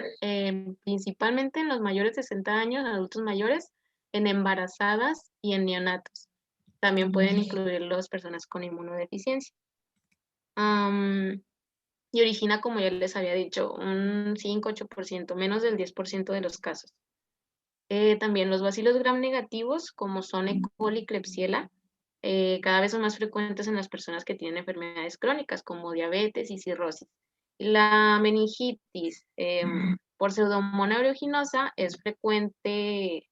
principalmente en los mayores de 60 años, en adultos mayores, en embarazadas y en neonatos. También pueden incluir las personas con inmunodeficiencia. Y origina, como ya les había dicho, un 5-8%, menos del 10% de los casos. También los bacilos gram negativos, como son E. coli y Klebsiella, cada vez son más frecuentes en las personas que tienen enfermedades crónicas como diabetes y cirrosis. La meningitis por Pseudomonas aeruginosa es frecuente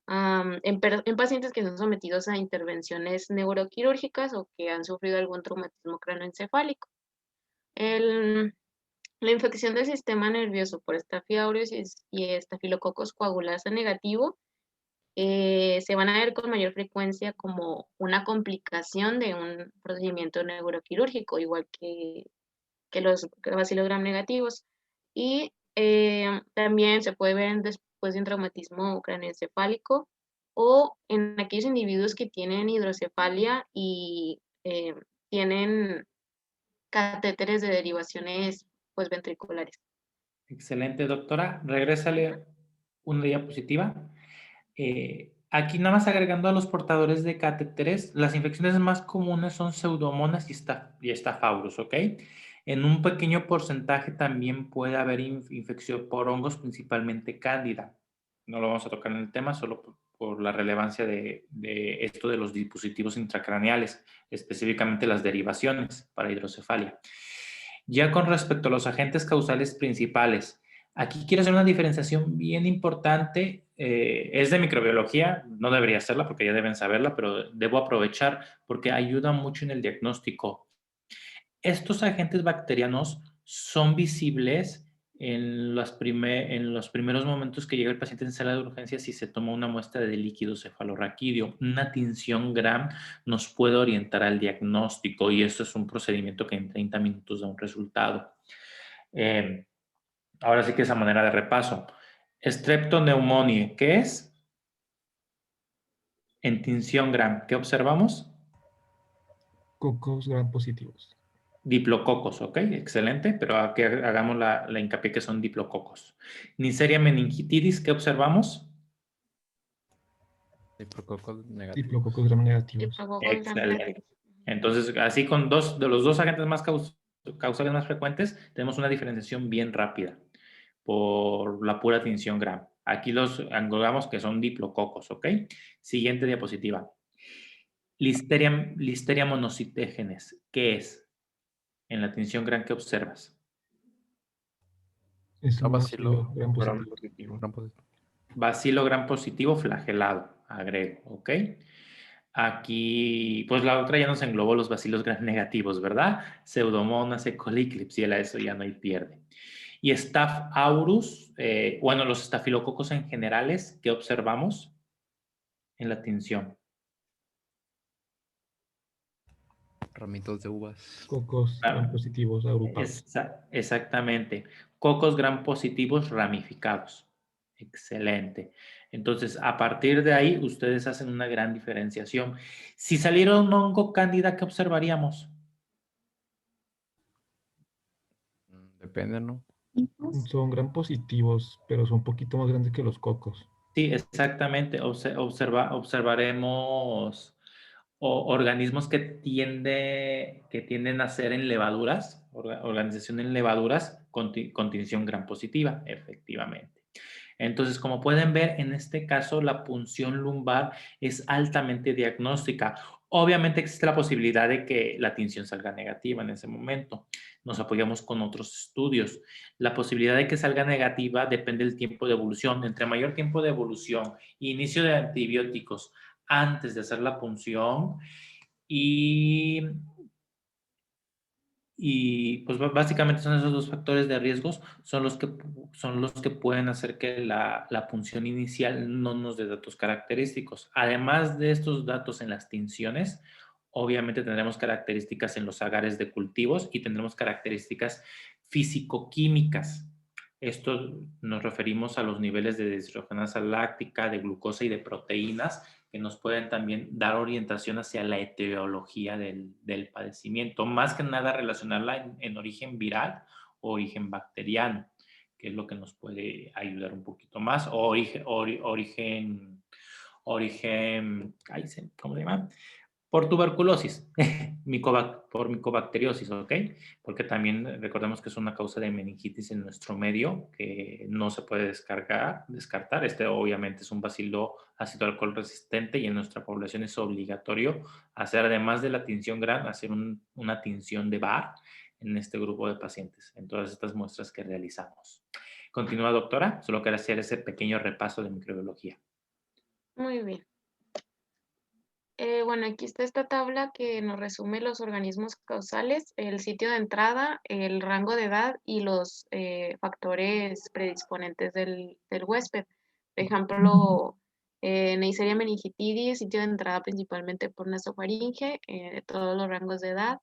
en pacientes que son sometidos a intervenciones neuroquirúrgicas o que han sufrido algún traumatismo cráneoencefálico. La infección del sistema nervioso por Staphylococcus y Staphylococcus coagulasa negativo se van a ver con mayor frecuencia como una complicación de un procedimiento neuroquirúrgico, igual que los bacilos gram negativos. Y también se puede ver después de un traumatismo craneoencefálico o en aquellos individuos que tienen hidrocefalia y tienen catéteres de derivaciones pues ventriculares. Excelente, doctora. Regrésale una diapositiva. Aquí nada más agregando a los portadores de catéteres, las infecciones más comunes son Pseudomonas y Staphylococcus, ¿ok? En un pequeño porcentaje también puede haber infección por hongos, principalmente Cándida. No lo vamos a tocar en el tema, solo por la relevancia de esto de los dispositivos intracraneales, específicamente las derivaciones para hidrocefalia. Ya con respecto a los agentes causales principales, aquí quiero hacer una diferenciación bien importante. Es de microbiología, no debería hacerla porque ya deben saberla, pero debo aprovechar porque ayuda mucho en el diagnóstico. Estos agentes bacterianos son visibles en los primeros momentos que llega el paciente en sala de urgencias si se toma una muestra de líquido cefalorraquídeo. Una tinción Gram nos puede orientar al diagnóstico y esto es un procedimiento que en 30 minutos da un resultado. Ahora sí que esa manera de repaso. Streptoneumoniae, ¿qué es? En tinción Gram, ¿qué observamos? Cocos gram positivos. Diplococos, ¿ok? Excelente, pero aquí hagamos la hincapié que son diplococos. Neisseria meningitidis, ¿qué observamos? Diplococos negativos. Diplococos gram negativos. Diplococos gram Excelente. negativos. Entonces, así con de los dos agentes más causales más frecuentes, tenemos una diferenciación bien rápida por la pura tinción Gram. Aquí los englobamos que son diplococos, ¿ok? Siguiente diapositiva. Listeria monocytogenes, ¿qué es? En la tinción Gram, ¿qué observas? Es un Bacilo gram gram positivo. positivo. Gram positivo. Bacilo Gram positivo flagelado, agrego, ¿ok? Aquí, pues la otra ya nos englobó los bacilos Gram negativos, ¿verdad? Pseudomonas, E. coli, Klebsiella, eso ya no hay pierde. Y Staph aureus, bueno, los estafilococos en generales, ¿qué observamos en la tinción? Ramitos de uvas. Cocos gram positivos agrupados. Exactamente. Cocos Gram positivos ramificados. Excelente. Entonces, a partir de ahí, ustedes hacen una gran diferenciación. Si saliera un hongo cándida, ¿qué observaríamos? Depende, ¿no? Son gram positivos, pero son un poquito más grandes que los cocos. Sí, exactamente. Observaremos organismos que tienden a ser en levaduras, organización en levaduras con tinción Gram positiva, efectivamente. Entonces, como pueden ver, en este caso la punción lumbar es altamente diagnóstica. Obviamente existe la posibilidad de que la tinción salga negativa en ese momento. Nos apoyamos con otros estudios. La posibilidad de que salga negativa depende del tiempo de evolución. Entre mayor tiempo de evolución, inicio de antibióticos antes de hacer la punción y pues básicamente son esos dos factores de riesgos, son los que pueden hacer que la punción inicial no nos dé datos característicos. Además de estos datos en las tinciones, obviamente tendremos características en los agares de cultivos y tendremos características físico-químicas. Esto nos referimos a los niveles de deshidrogenasa láctica, de glucosa y de proteínas que nos pueden también dar orientación hacia la etiología del padecimiento, más que nada relacionarla en origen viral o origen bacteriano, que es lo que nos puede ayudar un poquito más, o origen ¿cómo se llama? Por tuberculosis, por micobacteriosis, ¿ok? Porque también recordemos que es una causa de meningitis en nuestro medio que no se puede descartar. Este obviamente es un bacilo ácido alcohol resistente y en nuestra población es obligatorio hacer, además de la tinción GRAN, hacer una tinción de Barr en este grupo de pacientes, en todas estas muestras que realizamos. Continúa, doctora. Solo quiero hacer ese pequeño repaso de microbiología. Muy bien. Bueno, aquí está esta tabla que nos resume los organismos causales, el sitio de entrada, el rango de edad y los factores predisponentes del huésped. Por ejemplo, Neisseria meningitidis, sitio de entrada principalmente por nasofaringe, todos los rangos de edad.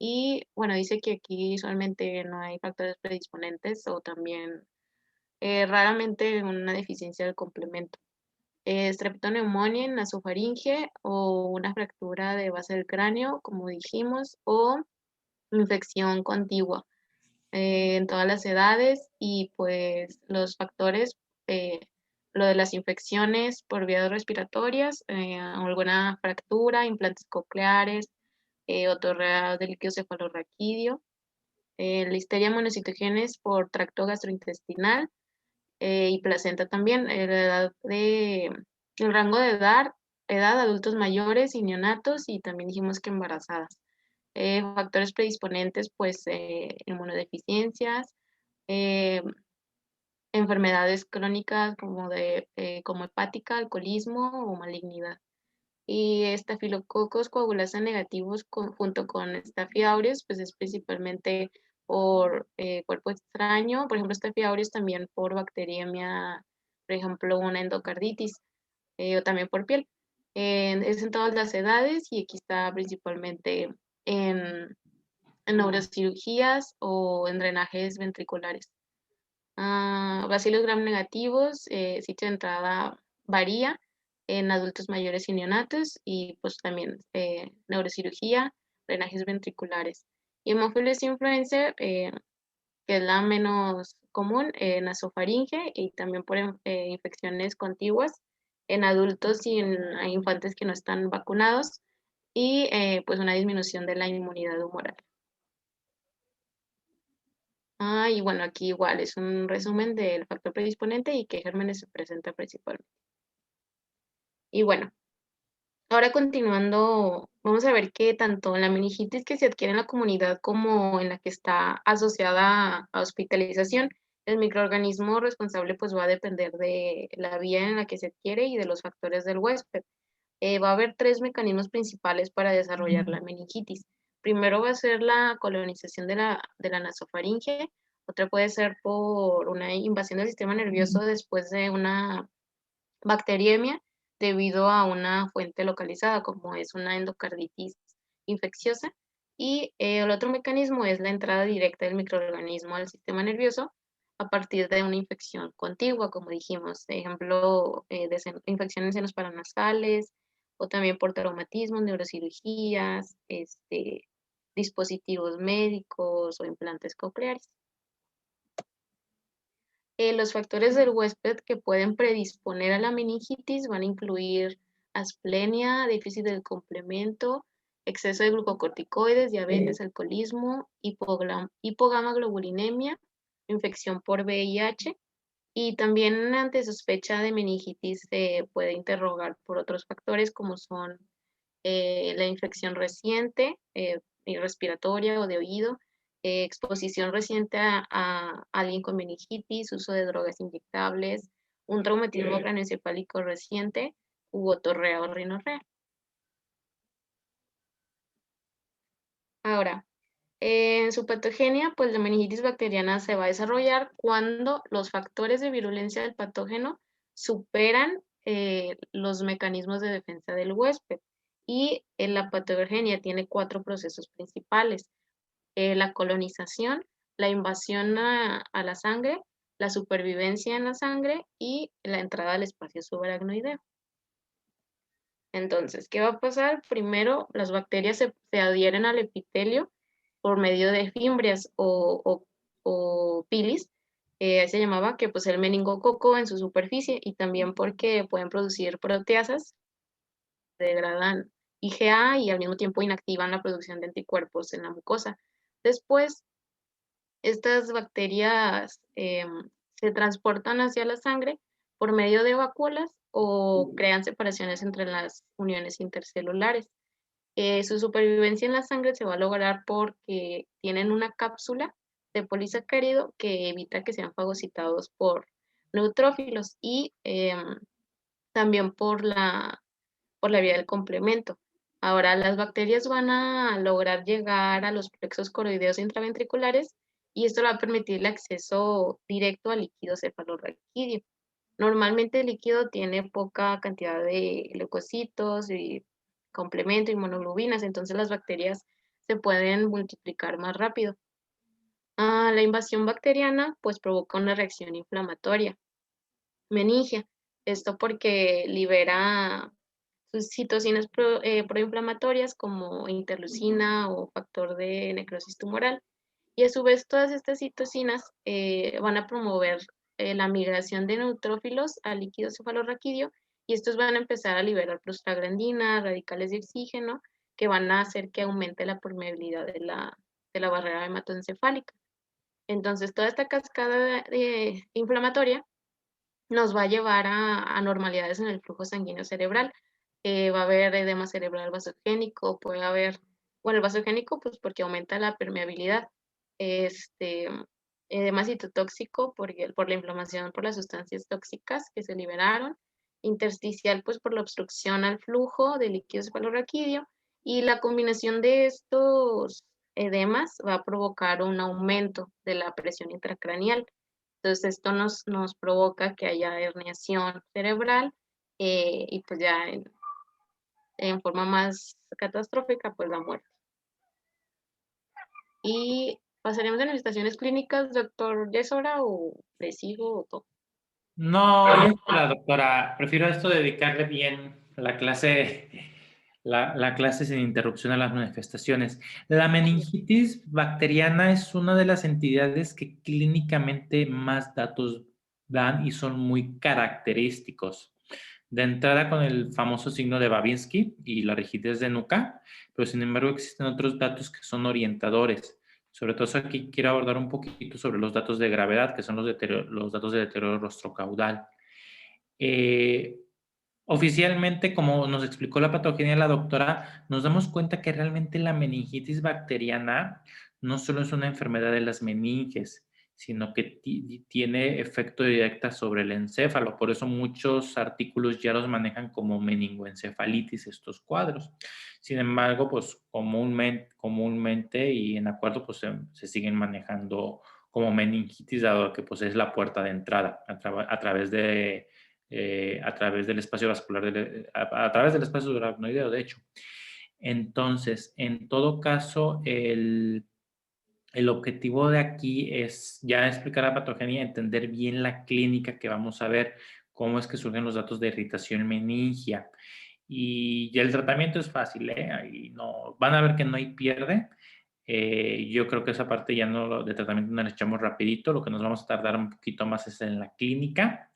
Y bueno, dice que aquí usualmente no hay factores predisponentes o también raramente una deficiencia del complemento. Streptoneumonía en nasofaringe o una fractura de base del cráneo, como dijimos, o infección contigua en todas las edades y pues los factores, lo de las infecciones por vías respiratorias, alguna fractura, implantes cocleares, otorrea del líquido cefalorraquídeo, listeria monocitogenes por tracto gastrointestinal, y placenta también, el rango de edad, adultos mayores y neonatos, y también dijimos que embarazadas. Factores predisponentes, pues inmunodeficiencias, eh, enfermedades crónicas como hepática, alcoholismo o malignidad. Y estafilococos coagulasa negativos junto con Staphy aureus, pues es principalmente por cuerpo extraño, por ejemplo, Staphy aureus también por bacteriemia, por ejemplo, una endocarditis, o también por piel. Es en todas las edades y aquí está principalmente en neurocirugías o en drenajes ventriculares. Bacilos gram negativos, sitio de entrada varía en adultos mayores y neonatos y pues también neurocirugía, drenajes ventriculares. Y Haemophilus influenzae, que es la menos común, nasofaringe y también por infecciones contiguas en adultos y en infantes que no están vacunados y pues una disminución de la inmunidad humoral. Y bueno, aquí igual es un resumen del factor predisponente y qué gérmenes se presenta principalmente. Y bueno, ahora continuando, vamos a ver que tanto en la meningitis que se adquiere en la comunidad como en la que está asociada a hospitalización, el microorganismo responsable pues va a depender de la vía en la que se adquiere y de los factores del huésped. Va a haber tres mecanismos principales para desarrollar la meningitis. Primero va a ser la colonización de la nasofaringe, otra puede ser por una invasión del sistema nervioso después de una bacteriemia debido a una fuente localizada, como es una endocarditis infecciosa. Y el otro mecanismo es la entrada directa del microorganismo al sistema nervioso a partir de una infección contigua, como dijimos, por ejemplo, infecciones en senos paranasales, o también por traumatismos, neurocirugías, dispositivos médicos o implantes cocleares. Los factores del huésped que pueden predisponer a la meningitis van a incluir asplenia, déficit del complemento, exceso de glucocorticoides, diabetes, alcoholismo, hipogamaglobulinemia, infección por VIH, y también ante sospecha de meningitis se puede interrogar por otros factores como son la infección reciente y respiratoria o de oído, exposición reciente a alguien con meningitis, uso de drogas inyectables, un traumatismo craneoencefálico reciente u otorrea o rinorrea. Ahora, en su patogenia, pues la meningitis bacteriana se va a desarrollar cuando los factores de virulencia del patógeno superan los mecanismos de defensa del huésped. Y la patogenia tiene 4 procesos principales: la colonización, la invasión a la sangre, la supervivencia en la sangre y la entrada al espacio subaracnoideo. Entonces, ¿qué va a pasar? Primero, las bacterias se adhieren al epitelio por medio de fimbrias o pilis, se llamaba, que pues el meningococo en su superficie, y también porque pueden producir proteasas que degradan IgA y al mismo tiempo inactivan la producción de anticuerpos en la mucosa. Después, estas bacterias se transportan hacia la sangre por medio de vacuolas o crean separaciones entre las uniones intercelulares. Su supervivencia en la sangre se va a lograr porque tienen una cápsula de polisacárido que evita que sean fagocitados por neutrófilos y también por la vía del complemento. Ahora, las bacterias van a lograr llegar a los plexos coroideos intraventriculares y esto le va a permitir el acceso directo al líquido cefalorraquídeo. Normalmente el líquido tiene poca cantidad de leucocitos y complemento, inmunoglobinas, entonces las bacterias se pueden multiplicar más rápido. La invasión bacteriana pues provoca una reacción inflamatoria, meningia. Esto porque libera sus citocinas proinflamatorias como interleucina o factor de necrosis tumoral. Y a su vez todas estas citocinas van a promover la migración de neutrófilos al líquido cefalorraquídeo y estos van a empezar a liberar prostaglandinas, radicales de oxígeno, que van a hacer que aumente la permeabilidad de la barrera hematoencefálica. Entonces toda esta cascada inflamatoria nos va a llevar a anormalidades en el flujo sanguíneo cerebral. Va a haber edema cerebral vasogénico, puede haber, bueno, el vasogénico pues porque aumenta la permeabilidad, edema citotóxico por la inflamación por las sustancias tóxicas que se liberaron, intersticial pues por la obstrucción al flujo de líquido cefalorraquídeo y la combinación de estos edemas va a provocar un aumento de la presión intracraneal. Entonces esto nos provoca que haya herniación cerebral y pues ya en forma más catastrófica pues la muerte. Y pasaremos a las estaciones clínicas, doctor Yesora, o le sigo o todo. No, la doctora, prefiero esto de dedicarle bien la clase, la clase sin interrupción a las manifestaciones. La meningitis bacteriana es una de las entidades que clínicamente más datos dan y son muy característicos. De entrada con el famoso signo de Babinski y la rigidez de nuca, pero sin embargo existen otros datos que son orientadores. Sobre todo aquí quiero abordar un poquito sobre los datos de gravedad, que son los datos de deterioro rostrocaudal. Oficialmente, como nos explicó la patogenia la doctora, nos damos cuenta que realmente la meningitis bacteriana no solo es una enfermedad de las meninges, sino que tiene efecto directo sobre el encéfalo. Por eso muchos artículos ya los manejan como meningoencefalitis estos cuadros. Sin embargo, pues comúnmente y en acuerdo, pues se siguen manejando como meningitis, dado que pues es la puerta de entrada a través del espacio vascular, a través del espacio aracnoideo, de hecho. Entonces, en todo caso, el objetivo de aquí es ya explicar la patogenia, entender bien la clínica que vamos a ver, cómo es que surgen los datos de irritación meningia. Y el tratamiento es fácil, Ahí no, van a ver que no hay pierde. Yo creo que esa parte ya no de tratamiento no la echamos rapidito, lo que nos vamos a tardar un poquito más es en la clínica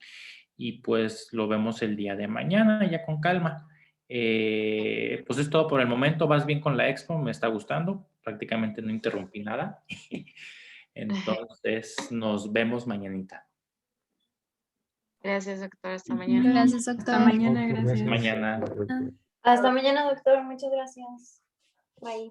y pues lo vemos el día de mañana ya con calma. Pues es todo por el momento, vas bien con la expo, me está gustando, prácticamente no interrumpí nada. Entonces nos vemos mañanita. Gracias, doctor. Hasta mañana. Gracias, Hasta doctor. mañana, Ok, gracias. Mañana. Ah. Hasta mañana, doctor. Muchas gracias. Bye.